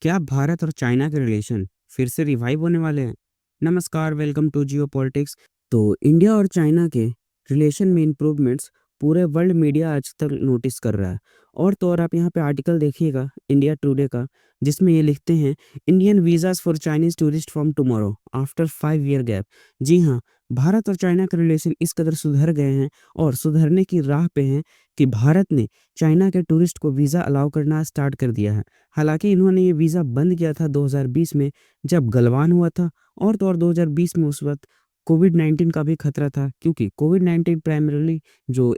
क्या भारत और चाइना के रिलेशन फिर से रिवाइव होने वाले हैं? नमस्कार, वेलकम टू जियो पॉलिटिक्स। तो इंडिया और चाइना के रिलेशन में इम्प्रूवमेंट्स पूरे वर्ल्ड मीडिया आज तक नोटिस कर रहा है। और तो और आप यहाँ पे आर्टिकल देखिएगा इंडिया टुडे का, जिसमें ये लिखते हैं Indian visas for Chinese tourist from tomorrow after 5 year gap. जी हाँ, भारत और चाइना के रिलेशन इस कदर सुधर गए हैं और सुधरने की राह पे हैं कि भारत ने चाइना के टूरिस्ट को वीज़ा अलाउ करना स्टार्ट कर दिया है। हालाँकि इन्होंने ये वीज़ा बंद किया था 2020 में, जब गलवान हुआ था। और तो और 2020 में उस वक़्त कोविड-19 का भी खतरा था, क्योंकि कोविड-19 प्राइमरीली जो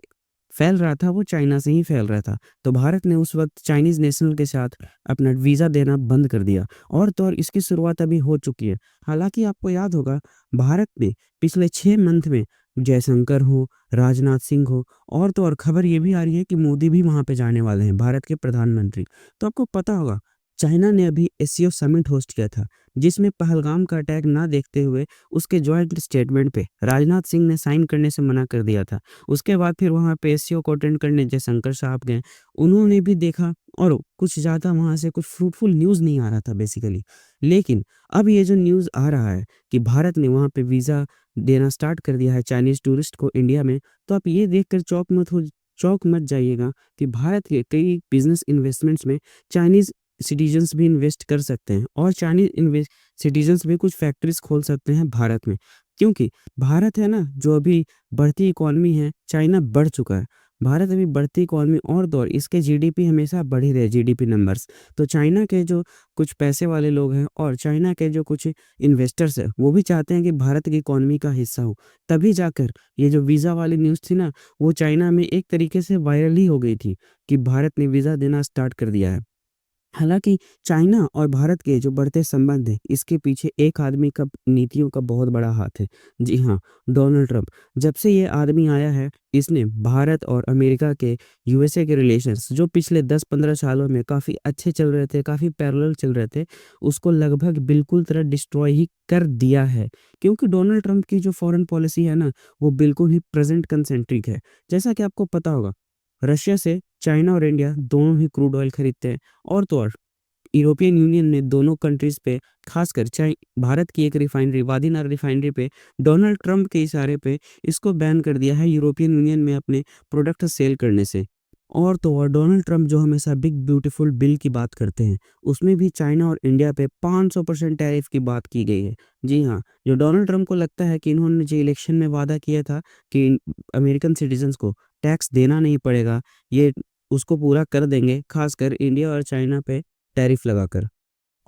फैल रहा था वो चाइना से ही फैल रहा था। तो भारत ने उस वक़्त चाइनीज़ नेशनल के साथ अपना वीज़ा देना बंद कर दिया। और तो और इसकी शुरुआत अभी हो चुकी है। हालाँकि आपको याद होगा, भारत ने पिछले 6 मंथ में जयशंकर हो, राजनाथ सिंह हो, और तो और खबर ये भी आ रही है कि मोदी भी वहाँ पे जाने वाले हैं, भारत के प्रधानमंत्री। तो आपको पता होगा, चाइना ने अभी एससीओ समिट होस्ट किया था, जिसमें पहलगाम का अटैक ना देखते हुए उसके जॉइंट स्टेटमेंट पे राजनाथ सिंह ने साइन करने से मना कर दिया था। उसके बाद फिर वहाँ पे एससीओ को अटेंड करने जयशंकर साहब गए। उन्होंने भी देखा और कुछ ज़्यादा वहाँ से कुछ फ्रूटफुल न्यूज़ नहीं आ रहा था बेसिकली। लेकिन अब ये जो न्यूज़ आ रहा है कि भारत ने वहाँ पे वीज़ा देना स्टार्ट कर दिया है चाइनीज़ टूरिस्ट को इंडिया में, तो आप ये देखकर चौंक मत जाइएगा कि भारत के कई बिज़नेस इन्वेस्टमेंट्स में चाइनीज़ सिटीजन्स भी इन्वेस्ट कर सकते हैं और चाइनीज़ सिटीजन्स भी कुछ फैक्ट्रीज़ खोल सकते हैं भारत में। क्योंकि भारत है ना, जो अभी बढ़ती इकॉनमी है, चाइना बढ़ चुका है। भारत अभी बढ़ती इकॉनमी, और तो और इसके जीडीपी हमेशा बढ़ ही रहे, जीडीपी नंबर्स। तो चाइना के जो कुछ पैसे वाले लोग हैं और चाइना के जो कुछ इन्वेस्टर्स हैं, वो भी चाहते हैं कि भारत की इकॉनमी का हिस्सा हो। तभी जाकर ये जो वीज़ा वाली न्यूज़ थी ना, वो चाइना में एक तरीके से वायरल ही हो गई थी कि भारत ने वीज़ा देना स्टार्ट कर दिया है। हालाँकि चाइना और भारत के जो बढ़ते संबंध हैं, इसके पीछे एक आदमी का नीतियों का बहुत बड़ा हाथ है। जी हाँ, डोनाल्ड ट्रंप। जब से ये आदमी आया है, इसने भारत और अमेरिका के, यूएसए के रिलेशंस जो पिछले 10-15 सालों में काफ़ी अच्छे चल रहे थे, काफ़ी पैरेलल चल रहे थे, उसको लगभग बिल्कुल तरह डिस्ट्रॉय ही कर दिया है। क्योंकि डोनाल्ड ट्रंप की जो फ़ॉरेन पॉलिसी है ना, वो बिल्कुल ही प्रेज़ेंट कंसेंट्रिक है। जैसा कि आपको पता होगा, रशिया से चाइना और इंडिया दोनों ही क्रूड ऑयल खरीदते हैं। और तो और यूरोपियन यूनियन ने दोनों कंट्रीज़ पे, खासकर चाइ भारत की एक रिफाइनरी वादीनार रिफाइनरी पे डोनाल्ड ट्रंप के इशारे पे इसको बैन कर दिया है यूरोपियन यूनियन में अपने प्रोडक्ट सेल करने से। और तो और डोनाल्ड ट्रंप जो हमेशा बिग ब्यूटीफुल बिल की बात करते हैं, उसमें भी चाइना और इंडिया पे 500% टैरिफ की बात की गई है। जी हाँ, जो डोनाल्ड ट्रंप को लगता है कि इन्होंने जो इलेक्शन में वादा किया था कि अमेरिकन सिटीजन्स को टैक्स देना नहीं पड़ेगा, ये उसको पूरा कर देंगे, खासकर इंडिया और चाइना पे टैरिफ लगाकर।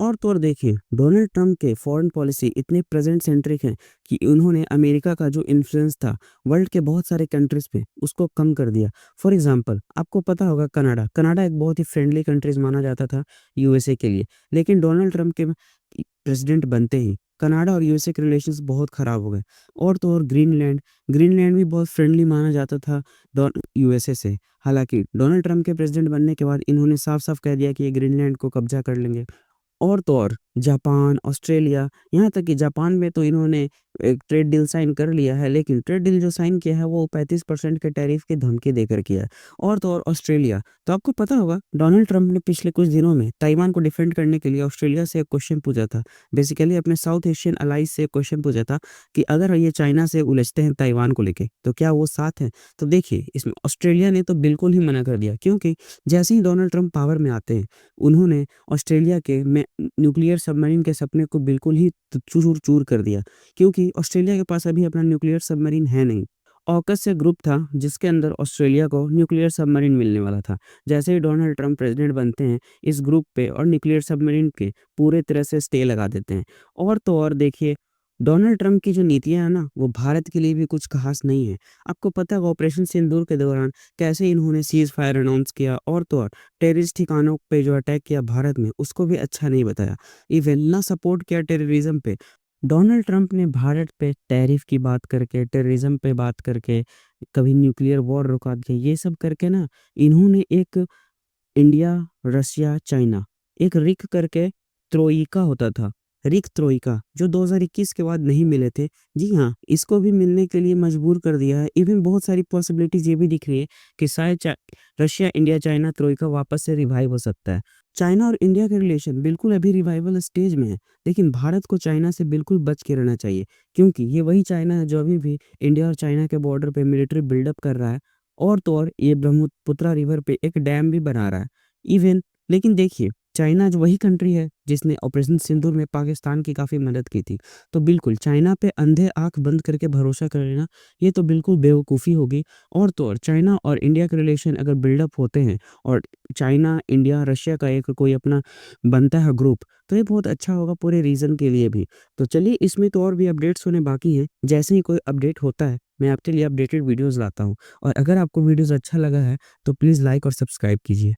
और तो और देखिए, डोनाल्ड ट्रंप के फॉरेन पॉलिसी इतने प्रेजेंट सेंट्रिक हैं कि उन्होंने अमेरिका का जो इन्फ्लुएंस था वर्ल्ड के बहुत सारे कंट्रीज़ पे, उसको कम कर दिया। फॉर एग्जांपल आपको पता होगा, कनाडा कनाडा एक बहुत ही फ्रेंडली कंट्रीज़ माना जाता था यूएसए के लिए। लेकिन डोनाल्ड ट्रंप के प्रेसिडेंट बनते ही कनाडा और यूएसए के रिलेशंस बहुत ख़राब हो गए। और तो और ग्रीनलैंड ग्रीनलैंड भी बहुत फ्रेंडली माना जाता था यूएसए से। हालांकि डोनाल्ड ट्रंप के प्रेसिडेंट बनने के बाद इन्होंने साफ-साफ कह दिया कि ये ग्रीनलैंड को कब्जा कर लेंगे। और तो और जापान, ऑस्ट्रेलिया, यहाँ तक कि जापान में तो इन्होंने एक ट्रेड डील साइन कर लिया है, लेकिन ट्रेड डील जो साइन किया है वो 35% के टैरिफ की धमकी देकर किया है। और तो और ऑस्ट्रेलिया, तो आपको पता होगा, डोनाल्ड ट्रंप ने पिछले कुछ दिनों में ताइवान को डिफेंड करने के लिए ऑस्ट्रेलिया से एक क्वेश्चन पूछा था। बेसिकली अपने साउथ एशियन अलाइज से एक क्वेश्चन पूछा था कि अगर ये चाइना से उलझते हैं ताइवान को लेके, तो क्या वो साथ हैं? तो देखिए, इसमें ऑस्ट्रेलिया ने तो बिल्कुल ही मना कर दिया, क्योंकि जैसे ही डोनाल्ड ट्रंप पावर में आते हैं, उन्होंने ऑस्ट्रेलिया के में न्यूक्लियर सबमरीन के सपने को बिल्कुल ही चूर-चूर कर दिया, क्योंकि ऑस्ट्रेलिया के पास अभी अपना न्यूक्लियर सबमरीन है नहीं। ऑकस से ग्रुप था जिसके अंदर ऑस्ट्रेलिया को न्यूक्लियर सबमरीन मिलने वाला था। जैसे ही डोनाल्ड ट्रंप प्रेसिडेंट बनते हैं, इस ग्रुप पे और न्यूक्लियर सबमरीन के पूरे तरह से स्टे लगा देते हैं। और तो और देखिए, डोनाल्ड ट्रंप की जो नीतियाँ हैं ना, वो भारत के लिए भी कुछ ख़ास नहीं है। आपको पता है ऑपरेशन सिंदूर के दौरान कैसे इन्होंने सीज़ फायर अनाउंस किया, और तो और टेररिस्ट ठिकानों पे जो अटैक किया भारत में, उसको भी अच्छा नहीं बताया। इवन ना सपोर्ट किया टेररिज्म पे। डोनाल्ड ट्रंप ने भारत पे टैरिफ की बात करके, टेररिज्म पे बात करके, कभी न्यूक्लियर वॉर रुका दिया, ये सब करके ना, इन्होंने एक इंडिया, रशिया, चाइना, एक रिक करके त्रोइका होता था, रिक त्रोइका, जो 2021 के बाद नहीं मिले थे। जी हाँ, इसको भी मिलने के लिए मजबूर कर दिया है। इवन बहुत सारी पॉसिबिलिटीज़ ये भी दिख रही है कि शायद रशिया, इंडिया, चाइना त्रोइका वापस से रिवाइव हो सकता है। चाइना और इंडिया के रिलेशन बिल्कुल अभी रिवाइवल स्टेज में है, लेकिन भारत को चाइना से बिल्कुल बच के रहना चाहिए, क्योंकि ये वही चाइना है जो अभी भी इंडिया और चाइना के बॉर्डर पे मिलिट्री बिल्डअप कर रहा है, और तो और ये ब्रह्मपुत्रा रिवर पे एक डैम भी बना रहा है। इवन लेकिन देखिए, चाइना जो वही कंट्री है जिसने ऑपरेशन सिंदूर में पाकिस्तान की काफ़ी मदद की थी। तो बिल्कुल चाइना पे अंधे आँख बंद करके भरोसा कर लेना, ये तो बिल्कुल बेवकूफ़ी होगी। और तो और चाइना और इंडिया के रिलेशन अगर बिल्डअप होते हैं और चाइना, इंडिया, रशिया का एक कोई अपना बनता है ग्रुप, तो ये बहुत अच्छा होगा पूरे रीजन के लिए भी। तो चलिए, इसमें तो और भी अपडेट्स होने बाकी हैं। जैसे ही कोई अपडेट होता है, मैं आपके लिए अपडेटेड वीडियोज़ लाता हूँ। और अगर आपको वीडियोज़ अच्छा लगा है, तो प्लीज़ लाइक और सब्सक्राइब कीजिए।